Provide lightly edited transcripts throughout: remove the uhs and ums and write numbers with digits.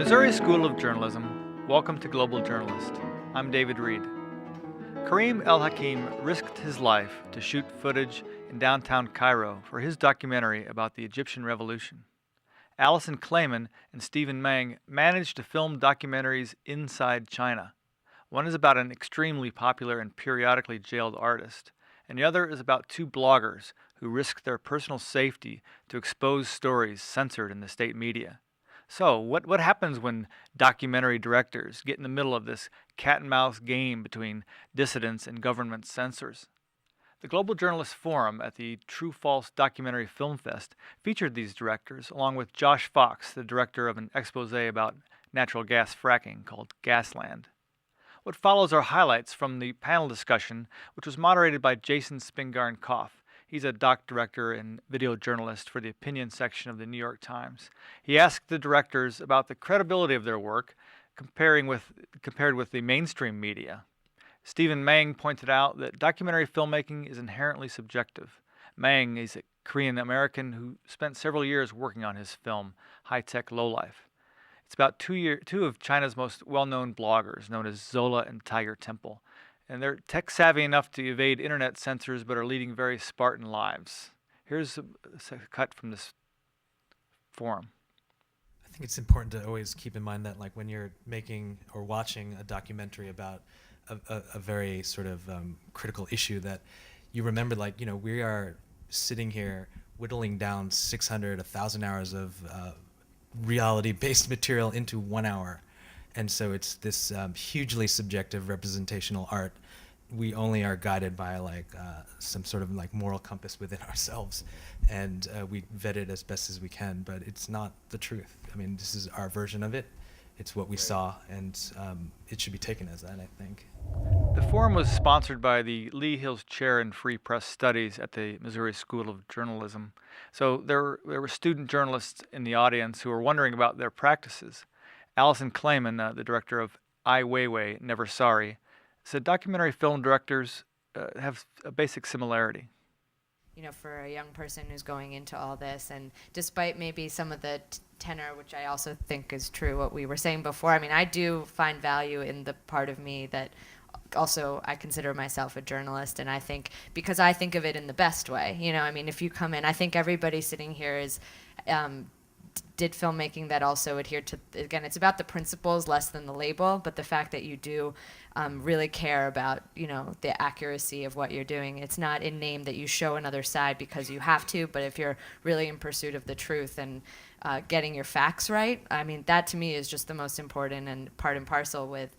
Missouri School of Journalism, welcome to Global Journalist. I'm David Reed. Karim Hakim risked his life to shoot footage in downtown Cairo for his documentary about the Egyptian Revolution. Alison Klayman and Stephen Maing managed to film documentaries inside China. One is about an extremely popular and periodically jailed artist, and the other is about two bloggers who risked their personal safety to expose stories censored in the state media. So, what happens when documentary directors get in the middle of this cat and mouse game between dissidents and government censors? The Global Journalist Forum at the True False Documentary Film Fest featured these directors, along with Josh Fox, the director of an expose about natural gas fracking called Gasland. What follows are highlights from the panel discussion, which was moderated by Jason Spingarn-Koff. He's a doc director and video journalist for the opinion section of the New York Times. He asked the directors about the credibility of their work compared with the mainstream media. Stephen Maing pointed out that documentary filmmaking is inherently subjective. Maing is a Korean American who spent several years working on his film, High Tech Lowlife. It's about two of China's most well-known bloggers, known as Zola and Tiger Temple. And they're tech-savvy enough to evade internet censors, but are leading very Spartan lives. Here's a cut from this forum. I think it's important to always keep in mind that, like, when you're making or watching a documentary about a very sort of critical issue, that you remember, like, we are sitting here whittling down 600, 1,000 hours of reality-based material into 1 hour. And so it's this hugely subjective representational art. We only are guided by some sort of moral compass within ourselves, and we vet it as best as we can. But it's not the truth. I mean, this is our version of it. It's what we saw, and it should be taken as that, I think. The forum was sponsored by the Lee Hills Chair in Free Press Studies at the Missouri School of Journalism. So there were student journalists in the audience who were wondering about their practices. Alison Klayman, the director of Ai Weiwei, Never Sorry, said documentary film directors have a basic similarity. For a young person who's going into all this, and despite maybe some of the tenor, which I also think is true, what we were saying before, I mean, I do find value in the part of me that also I consider myself a journalist, and I think, because I think of it in the best way, I mean, if you come in, I think everybody sitting here is did filmmaking that also adhered to, again, it's about the principles less than the label, but the fact that you do really care about, the accuracy of what you're doing. It's not in name that you show another side because you have to, but if you're really in pursuit of the truth and getting your facts right, I mean, that to me is just the most important and part and parcel with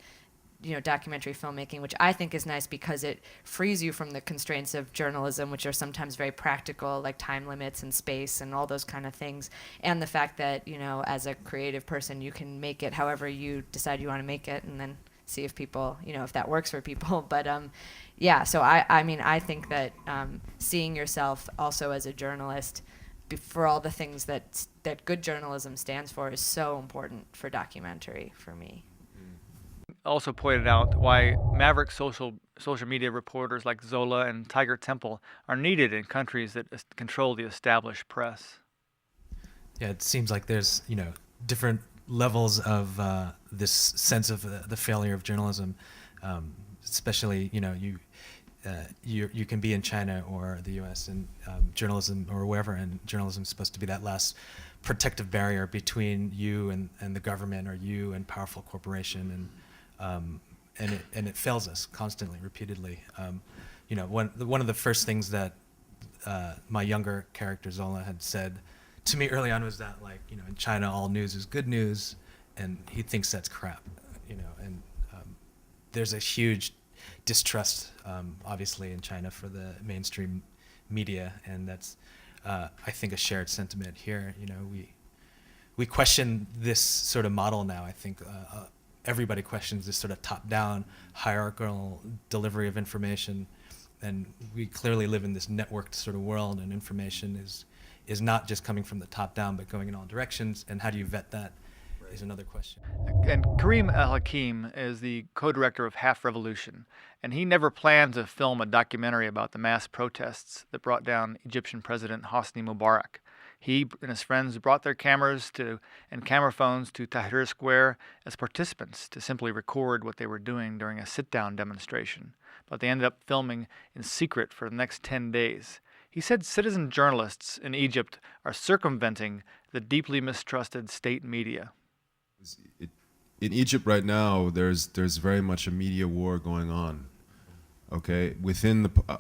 documentary filmmaking, which I think is nice because it frees you from the constraints of journalism, which are sometimes very practical, like time limits and space and all those kind of things. And the fact that, as a creative person, you can make it however you decide you want to make it, and then see if people, if that works for people. But so I mean, I think that seeing yourself also as a journalist for all the things that good journalism stands for is so important for documentary for me. Also pointed out why maverick social media reporters like Zola and Tiger Temple are needed in countries that control the established press. Yeah, it seems like there's different levels of this sense of the failure of journalism, especially you can be in China or the U.S. and journalism or wherever, and journalism is supposed to be that last protective barrier between you and the government, or you and powerful corporation, and it fails us constantly, repeatedly. One of the first things that my younger character Zola had said to me early on was that, in China all news is good news, and he thinks that's crap. And there's a huge distrust, obviously, in China for the mainstream media, and that's I think a shared sentiment here. We question this sort of model now. I think everybody questions this sort of top-down hierarchical delivery of information, and we clearly live in this networked sort of world, and information is not just coming from the top down, but going in all directions. And how do you vet that is another question. And Karim Hakim is the co-director of Half Revolution, and he never planned to film a documentary about the mass protests that brought down Egyptian President Hosni Mubarak. He and his friends brought their cameras and camera phones to Tahrir Square as participants to simply record what they were doing during a sit-down demonstration, but they ended up filming in secret for the next 10 days. He said citizen journalists in Egypt are circumventing the deeply mistrusted state media. In Egypt right now, there's very much a media war going on, okay,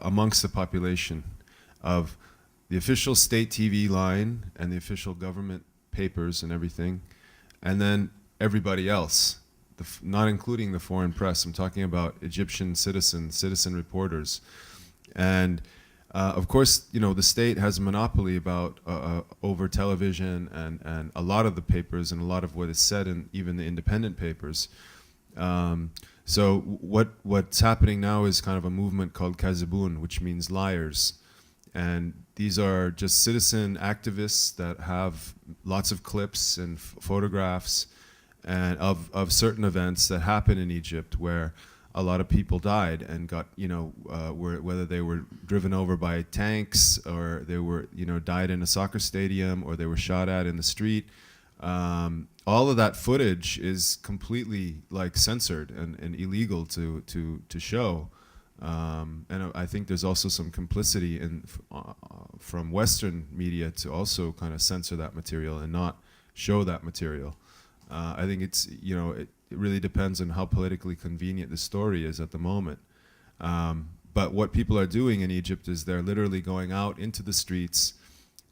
amongst the population of the official state TV line and the official government papers and everything, and then everybody else, not including the foreign press. I'm talking about Egyptian citizen reporters. And of course, the state has a monopoly over television and a lot of the papers and a lot of what is said in even the independent papers. So what's happening now is kind of a movement called Kazibun, which means liars. And these are just citizen activists that have lots of clips and photographs and of certain events that happen in Egypt where a lot of people died and got, whether they were driven over by tanks or they were, died in a soccer stadium or they were shot at in the street. All of that footage is completely censored and illegal to show. And I think there's also some complicity from Western media to also kind of censor that material and not show that material. I think it's, it really depends on how politically convenient the story is at the moment. But what people are doing in Egypt is they're literally going out into the streets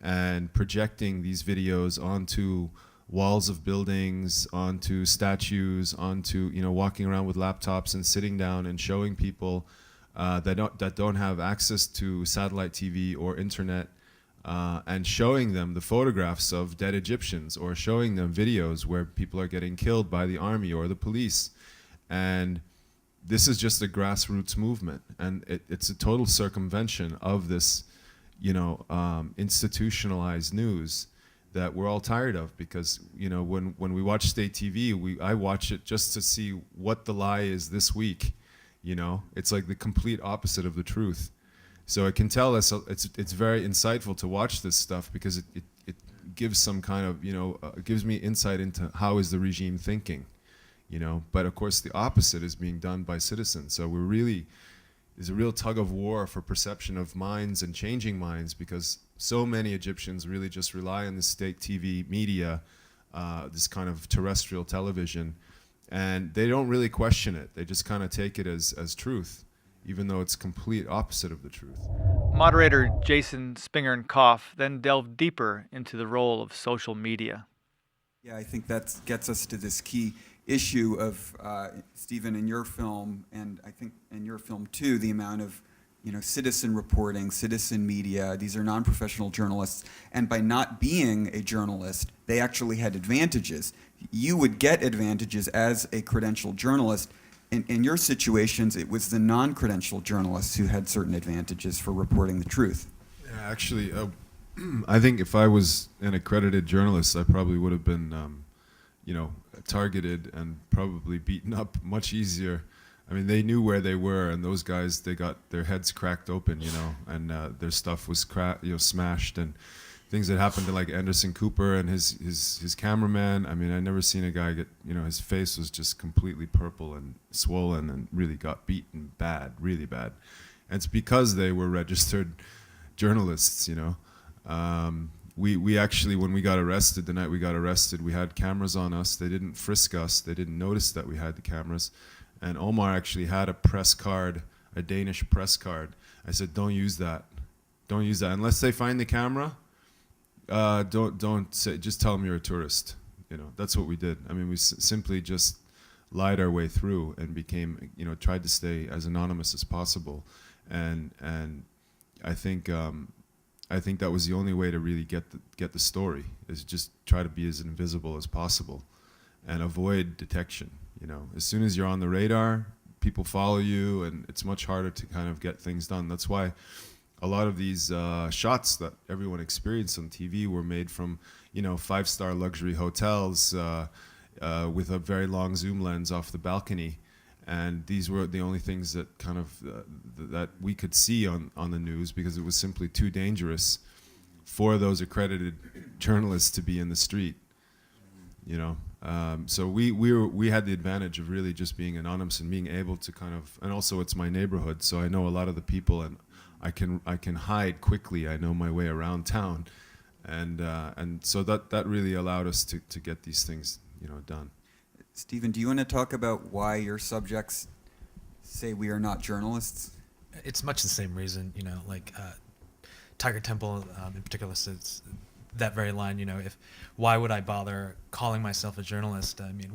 and projecting these videos onto walls of buildings, onto statues, onto, walking around with laptops and sitting down and showing people that don't have access to satellite TV or internet, and showing them the photographs of dead Egyptians or showing them videos where people are getting killed by the army or the police. And this is just a grassroots movement, and it's a total circumvention of this, institutionalized news that we're all tired of, because when we watch state TV, I watch it just to see what the lie is this week. It's like the complete opposite of the truth. So I can tell it's very insightful to watch this stuff because it gives some kind of, it gives me insight into how is the regime thinking, But of course the opposite is being done by citizens. So there's a real tug of war for perception of minds and changing minds, because so many Egyptians really just rely on the state TV media, this kind of terrestrial television, and they don't really question it. They just kind of take it as truth, even though it's complete opposite of the truth. Moderator Jason Spinger-Koff then delved deeper into the role of social media. Yeah, I think that gets us to this key issue of, Stephen, in your film, and I think in your film too, the amount of citizen reporting, citizen media. These are non-professional journalists, and by not being a journalist, they actually had advantages. You would get advantages as a credentialed journalist. In your situations, it was the non-credentialed journalists who had certain advantages for reporting the truth. Yeah, actually, I think if I was an accredited journalist, I probably would have been, targeted and probably beaten up much easier. I mean, they knew where they were, and those guys, they got their heads cracked open, and their stuff was smashed, and things that happened to Anderson Cooper and his cameraman. I mean, I never seen a guy get, his face was just completely purple and swollen and really got beaten bad, really bad. And it's because they were registered journalists, We actually, when we got arrested, the night we got arrested, we had cameras on us. They didn't frisk us. They didn't notice that we had the cameras. And Omar actually had a press card, a Danish press card. I said, don't use that. Don't use that. Unless they find the camera, don't say, just tell them you're a tourist. That's what we did. I mean, we simply just lied our way through and became, tried to stay as anonymous as possible. And I think that was the only way to really get the story, is just try to be as invisible as possible and avoid detection. As soon as you're on the radar, people follow you, and it's much harder to kind of get things done. That's why a lot of these shots that everyone experienced on TV were made from, 5-star luxury hotels with a very long zoom lens off the balcony. And these were the only things that kind of that we could see on the news, because it was simply too dangerous for those accredited journalists to be in the street. You know, so we had the advantage of really just being anonymous and being able to kind of, and also it's my neighborhood, so I know a lot of the people, and I can hide quickly. I know my way around town, and so that really allowed us to get these things, you know, done. Stephen, do you want to talk about why your subjects say we are not journalists? It's much the same reason, you know, like Tiger Temple in particular says that very line, you know, why would I bother calling myself a journalist? I mean,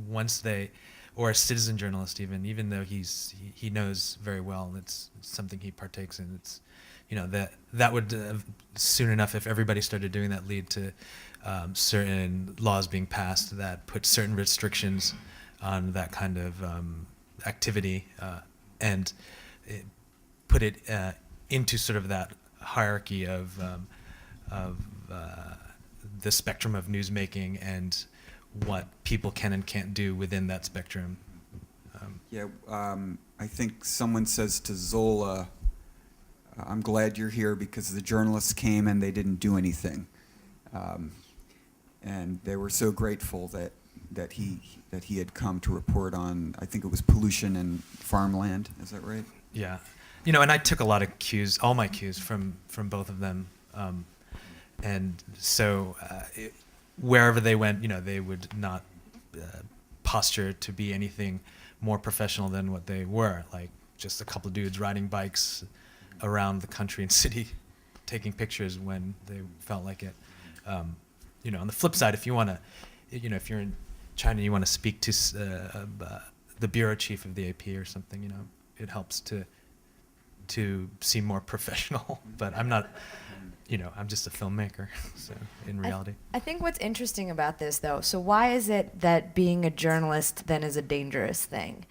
or a citizen journalist even though he knows very well it's something he partakes in. It's, you know, that would soon enough, if everybody started doing that, lead to certain laws being passed that put certain restrictions on that kind of activity and put it into sort of that hierarchy of the spectrum of newsmaking and what people can and can't do within that spectrum. I think someone says to Zola, I'm glad you're here because the journalists came and they didn't do anything. And they were so grateful that he had come to report on, I think it was pollution and farmland. Is that right? Yeah. You know, and I took a lot of cues, all my cues from both of them. And so wherever they went, you know, they would not posture to be anything more professional than what they were, like just a couple of dudes riding bikes around the country and city taking pictures when they felt like it. You know, on the flip side, if you want to, you know, if you're in China, you want to speak to the bureau chief of the AP or something, you know, it helps to seem more professional. But I'm not, you know, I'm just a filmmaker, so in reality. I think what's interesting about this, though, so why is it that being a journalist then is a dangerous thing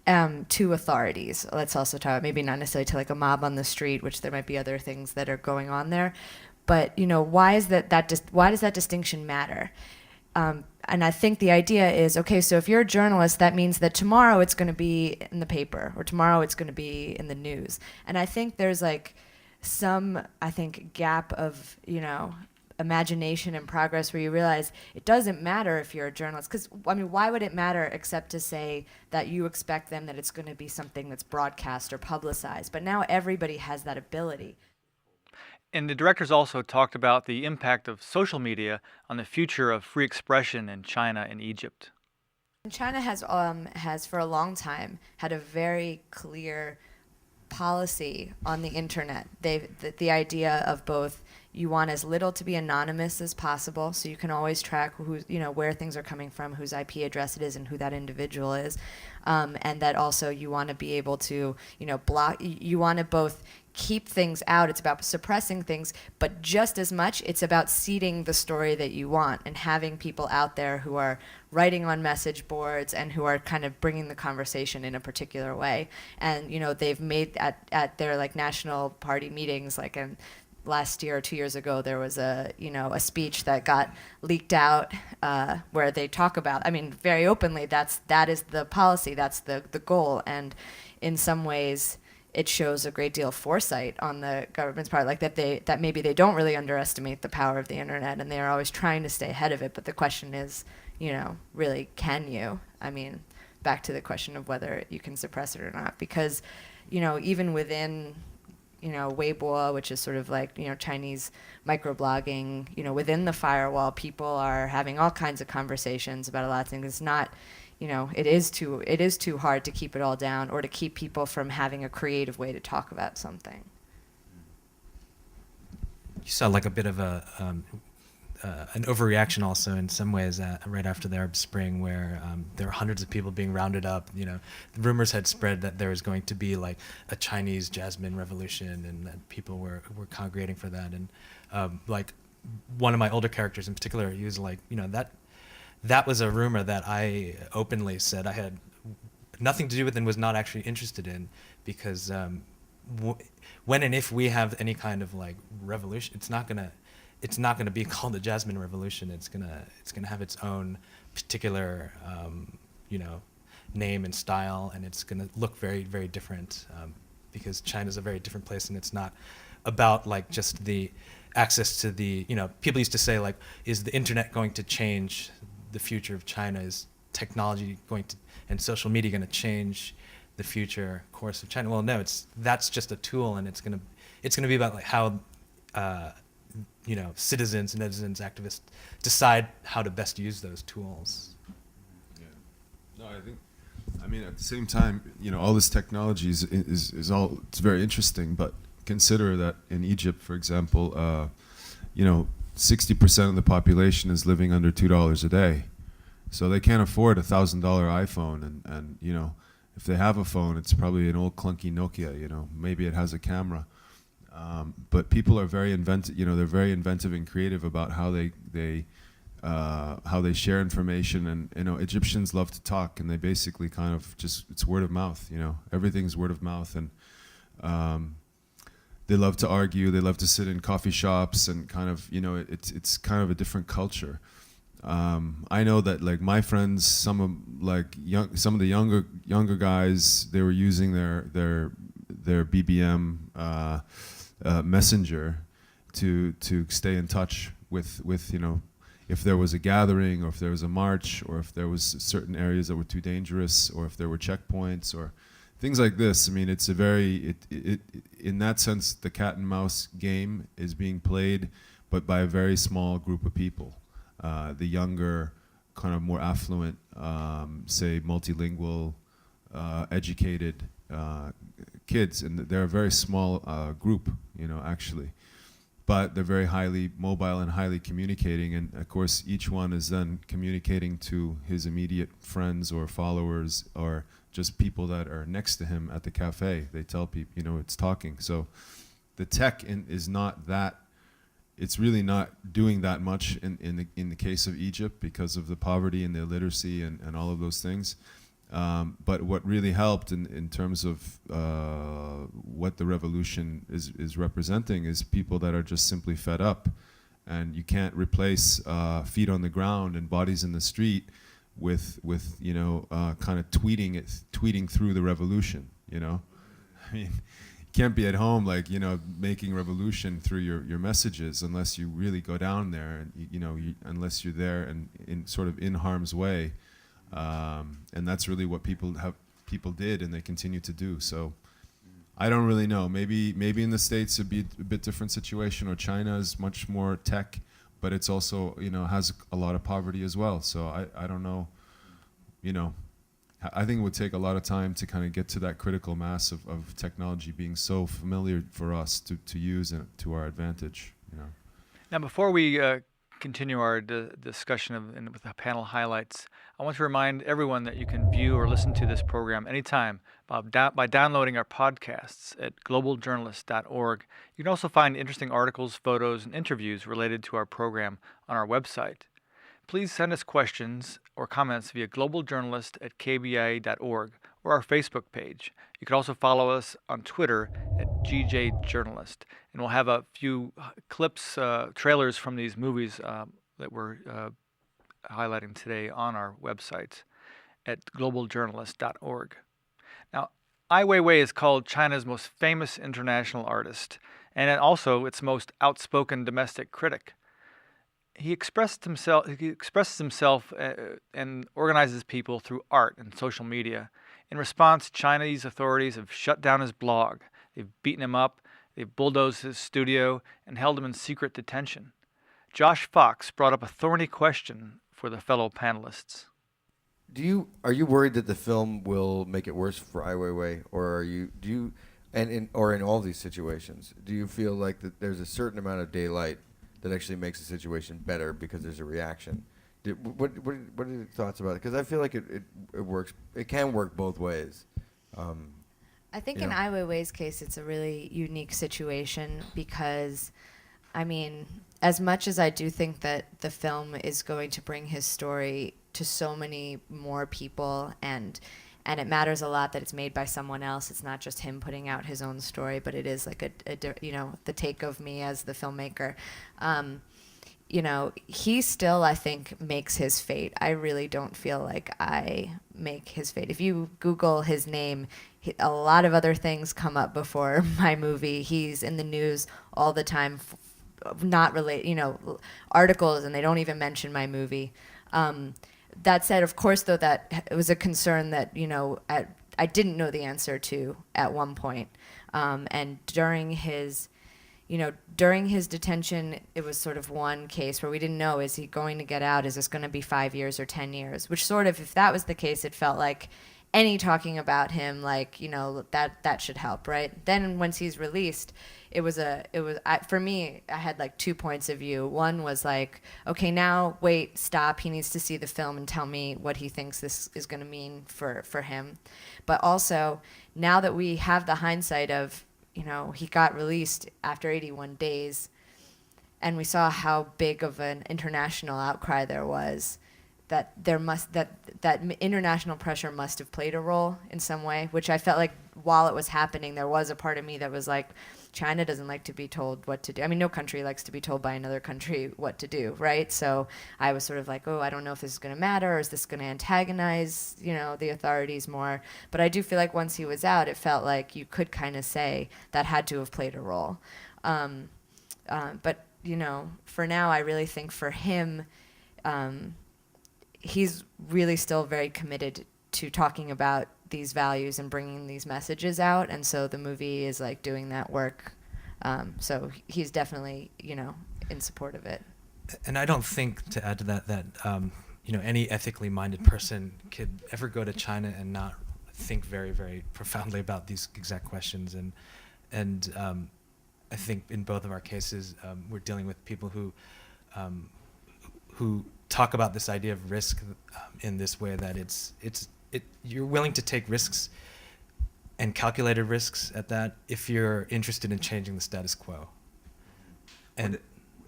to authorities? Let's also talk about, maybe not necessarily to like a mob on the street, which there might be other things that are going on there, but, you know, why does that distinction matter? And I think the idea is, okay, so if you're a journalist, that means that tomorrow it's going to be in the paper, or tomorrow it's going to be in the news. And I think there's like some, I think, gap of, you know, imagination and progress where you realize it doesn't matter if you're a journalist. Because, I mean, why would it matter except to say that you expect them that it's going to be something that's broadcast or publicized? But now everybody has that ability. And the directors also talked about the impact of social media on the future of free expression in China and Egypt. China has for a long time had a very clear policy on the internet. The idea of both, you want as little to be anonymous as possible, so you can always track who's, you know, where things are coming from, whose IP address it is, and who that individual is, and that also you want to be able to, you know, block. You want to both keep things out. It's about suppressing things, but just as much, it's about seeding the story that you want and having people out there who are writing on message boards and who are kind of bringing the conversation in a particular way. And, you know, they've made at their like national party meetings, like in last year or 2 years ago, there was a speech that got leaked out where they talk about, I mean, very openly, that is the policy, that's the goal. And in some ways, it shows a great deal of foresight on the government's part, like that maybe they don't really underestimate the power of the internet, and they are always trying to stay ahead of it. But the question is, you know, really, can you? I mean, back to the question of whether you can suppress it or not, because, you know, even within, you know, Weibo, which is sort of like, you know, Chinese microblogging, you know, within the firewall, people are having all kinds of conversations about a lot of things. It's not, you know, it is too hard to keep it all down, or to keep people from having a creative way to talk about something. You saw like a bit of an overreaction also in some ways right after the Arab Spring, where there were hundreds of people being rounded up. You know, the rumors had spread that there was going to be like a Chinese Jasmine revolution, and that people were congregating for that. And like one of my older characters in particular, he was like, you know, that was a rumor that I openly said I had nothing to do with and was not actually interested in, because when and if we have any kind of like revolution, it's not gonna be called the Jasmine Revolution. It's gonna have its own particular you know, name and style, and it's gonna look very, very different. because China's a very different place, and it's not about like just the access to the, people used to say like, is the internet going to change the future of China? Is technology going to, and social media going to change the future course of China? Well, no, that's just a tool, and it's going to be about like how, citizens, netizens, activists decide how to best use those tools. Yeah. No, I mean, at the same time, all this technology is all, it's very interesting, but consider that in Egypt, for example, 60% of the population is living under $2 a day. So they can't afford a $1,000 iPhone, and if they have a phone, it's probably an old clunky Nokia, maybe it has a camera. But people are very inventive, they're very inventive and creative about how they share information, and Egyptians love to talk, and they basically kind of just, it's word of mouth, everything's word of mouth, and they love to argue, they love to sit in coffee shops, and kind of, it's kind of a different culture. I know that like my friends, some of the younger guys, they were using their BBM messenger to stay in touch with if there was a gathering, or if there was a march, or if there was certain areas that were too dangerous, or if there were checkpoints or things like this. I mean, it's a very in that sense, the cat and mouse game is being played, but by a very small group of people. The younger, kind of more affluent, say multilingual, educated kids, and they're a very small group, actually. But they're very highly mobile and highly communicating, and of course each one is then communicating to his immediate friends or followers, or just people that are next to him at the cafe. They tell people, it's talking. So the tech is not that, it's really not doing that much in the case of Egypt, because of the poverty and the illiteracy and all of those things. But what really helped in terms of what the revolution is representing is people that are just simply fed up. And you can't replace feet on the ground and bodies in the street with kind of tweeting through the revolution. I mean, you can't be at home like making revolution through your messages, unless you really go down there, and unless you're there and in harm's way. And that's really what people did, and they continue to do. So I don't really know. Maybe in the States it'd be a bit different situation, or China is much more tech, but it's also has a lot of poverty as well. So I don't know. I think it would take a lot of time to kind of get to that critical mass of technology being so familiar for us to use and to our advantage. Now, before we continue our discussion with the panel highlights, I want to remind everyone that you can view or listen to this program anytime by downloading our podcasts at globaljournalist.org. You can also find interesting articles, photos, and interviews related to our program on our website. Please send us questions or comments via globaljournalist@kbia.org or our Facebook page. You can also follow us on Twitter at GJJournalist. And we'll have a few clips, trailers from these movies that we're highlighting today on our website at globaljournalist.org. Now, Ai Weiwei is called China's most famous international artist, and also its most outspoken domestic critic. He expresses himself and organizes people through art and social media. In response, Chinese authorities have shut down his blog. They've beaten him up, they've bulldozed his studio, and held him in secret detention. Josh Fox brought up a thorny question for the fellow panelists. Are you worried that the film will make it worse for Ai Weiwei, or in all these situations, do you feel like that there's a certain amount of daylight that actually makes the situation better because there's a reaction? What are your thoughts about it? Because I feel like it works. It can work both ways. I think in Ai Weiwei's case, it's a really unique situation because, I mean, as much as I do think that the film is going to bring his story to so many more people, and it matters a lot that it's made by someone else. It's not just him putting out his own story, but it is like the take of me as the filmmaker. he still, I think, makes his fate. I really don't feel like I make his fate. If you Google his name, a lot of other things come up before my movie. He's in the news all the time, not relate, articles, and they don't even mention my movie. That said, of course, though, that it was a concern that, I didn't know the answer to at one point. And during his detention, it was sort of one case where we didn't know, is he going to get out? Is this going to be 5 years or 10 years? Which sort of, if that was the case, it felt like any talking about him, that should help, right? Then once he's released, for me, I had like 2 points of view. One was like, okay, now wait, stop. He needs to see the film and tell me what he thinks this is going to mean for him. But also, now that we have the hindsight of, he got released after 81 days, and we saw how big of an international outcry there was, that international pressure must have played a role in some way, which I felt like while it was happening, there was a part of me that was like, China doesn't like to be told what to do. I mean, no country likes to be told by another country what to do, right? So I was sort of like, oh, I don't know if this is going to matter, or is this going to antagonize, the authorities more? But I do feel like once he was out, it felt like you could kind of say that had to have played a role. But, for now, I really think for him, he's really still very committed to talking about these values and bringing these messages out, and so the movie is like doing that work. So he's definitely, in support of it. And I don't think, to add to that any ethically minded person could ever go to China and not think very, very profoundly about these exact questions. And I think in both of our cases, we're dealing with people who talk about this idea of risk in this way, that you're willing to take risks and calculated risks at that if you're interested in changing the status quo. And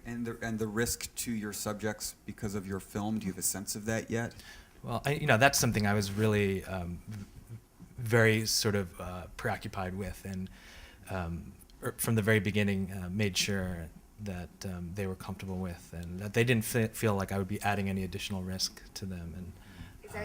the risk to your subjects because of your film, do you have a sense of that yet? Well, that's something I was really very sort of preoccupied with, and from the very beginning made sure that they were comfortable with, and that they didn't feel like I would be adding any additional risk to them. And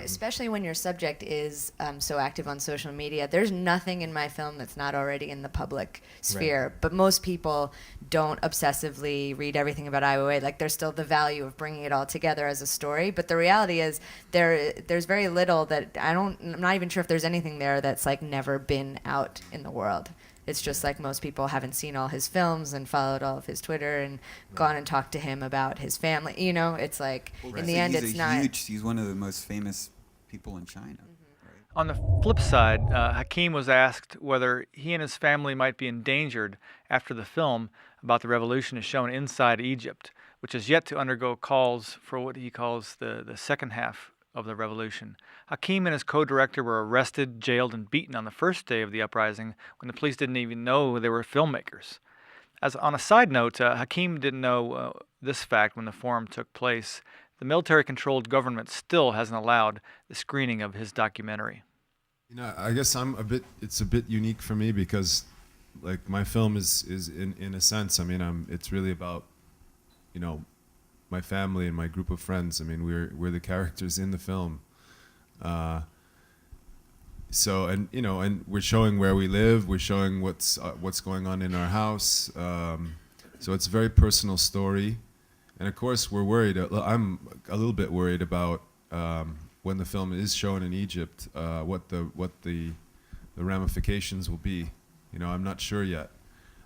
especially when your subject is so active on social media, there's nothing in my film that's not already in the public sphere. Right. But most people don't obsessively read everything about Ai Weiwei. Like, there's still the value of bringing it all together as a story. But the reality is there's very little that I'm not even sure if there's anything there that's like never been out in the world. It's just like most people haven't seen all his films and followed all of his Twitter and gone and talked to him about his family. It's like, in the end, it's not. He's one of the most famous people in China. Mm-hmm. Right? On the flip side, Hakim was asked whether he and his family might be endangered after the film about the revolution is shown inside Egypt, which is yet to undergo calls for what he calls the second half of the revolution. Hakim and his co-director were arrested, jailed, and beaten on the first day of the uprising when the police didn't even know they were filmmakers. As on a side note, Hakim didn't know this fact when the forum took place. The military-controlled government still hasn't allowed the screening of his documentary. I guess it's a bit unique for me because, like, my film is in a sense, it's really about, my family and my group of friends. We're the characters in the film. So, and we're showing where we live. We're showing what's going on in our house. So it's a very personal story. And of course, we're worried. I'm a little bit worried about when the film is shown in Egypt, what the ramifications will be. I'm not sure yet.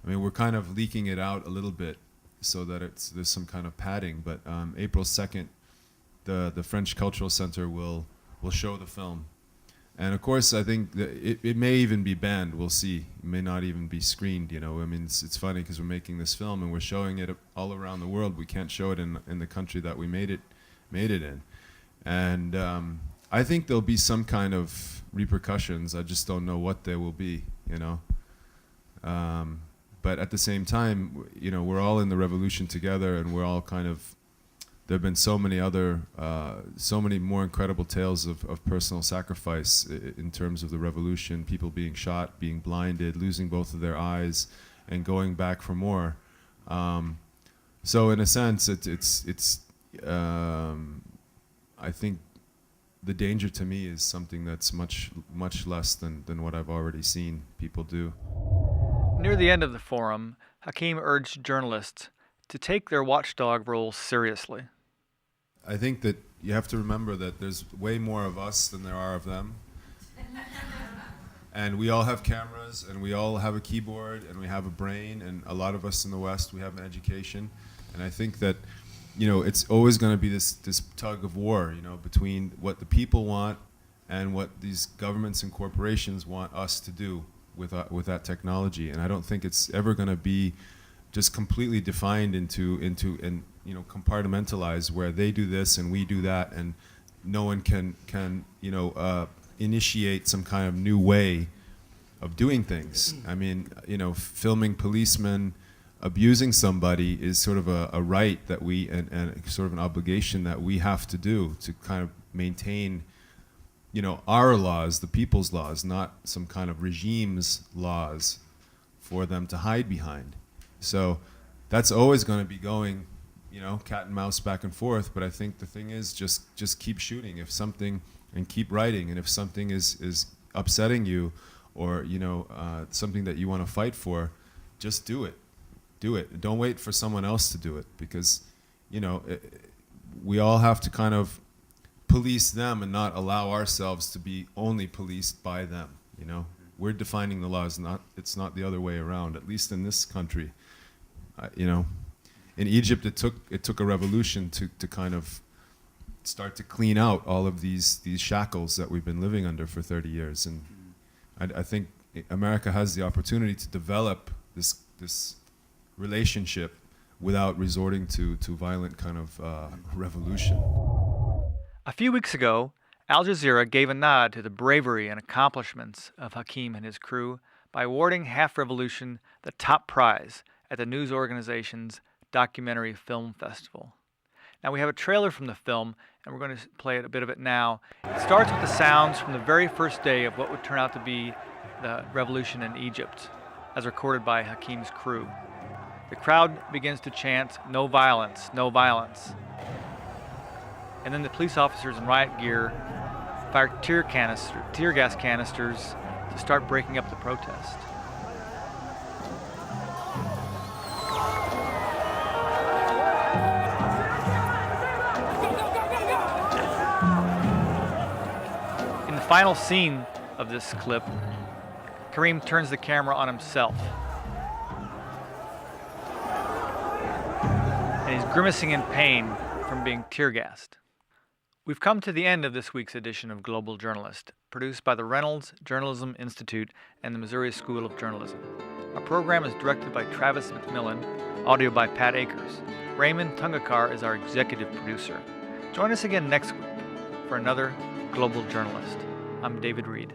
We're kind of leaking it out a little bit so that there's some kind of padding. But April 2nd, the French Cultural Center will show the film. And of course, I think that it may even be banned. We'll see. It may not even be screened. It's funny because we're making this film and we're showing it all around the world. We can't show it in the country that we made it in. And I think there'll be some kind of repercussions. I just don't know what they will be. But at the same time, we're all in the revolution together, and we're all kind of. There have been so many more incredible tales of personal sacrifice in terms of the revolution, people being shot, being blinded, losing both of their eyes, and going back for more. So in a sense, I think the danger to me is something that's much less than what I've already seen people do. Near the end of the forum, Hakim urged journalists to take their watchdog role seriously. I think that you have to remember that there's way more of us than there are of them. And we all have cameras, and we all have a keyboard, and we have a brain, and a lot of us in the West, we have an education. And I think that, it's always going to be this tug of war, between what the people want and what these governments and corporations want us to do with that technology. And I don't think it's ever going to be just completely defined into and compartmentalized where they do this and we do that, and no one can initiate some kind of new way of doing things. I mean, filming policemen abusing somebody is sort of a right that we and sort of an obligation that we have to do to kind of maintain, our laws, the people's laws, not some kind of regime's laws for them to hide behind. So that's always going to be going, cat and mouse back and forth. But I think the thing is just keep shooting if something, and keep writing. And if something is upsetting you, or something that you want to fight for, just do it. Do it. Don't wait for someone else to do it, because we all have to kind of police them and not allow ourselves to be only policed by them. We're defining the laws, it's not the other way around. At least in this country, in Egypt, it took a revolution to kind of start to clean out all of these shackles that we've been living under for 30 years. And I think America has the opportunity to develop this relationship without resorting to violent kind of revolution. A few weeks ago, Al Jazeera gave a nod to the bravery and accomplishments of Hakim and his crew by awarding Half Revolution the top prize at the news organization's Documentary Film Festival. Now, we have a trailer from the film, and we're going to play a bit of it now. It starts with the sounds from the very first day of what would turn out to be the revolution in Egypt, as recorded by Hakim's crew. The crowd begins to chant, "No violence, no violence." And then the police officers in riot gear fire tear gas canisters to start breaking up the protest. In the final scene of this clip, Karim turns the camera on himself. And he's grimacing in pain from being tear-gassed. We've come to the end of this week's edition of Global Journalist, produced by the Reynolds Journalism Institute and the Missouri School of Journalism. Our program is directed by Travis McMillan, audio by Pat Akers. Raymond Tungakar is our executive producer. Join us again next week for another Global Journalist. I'm David Reed.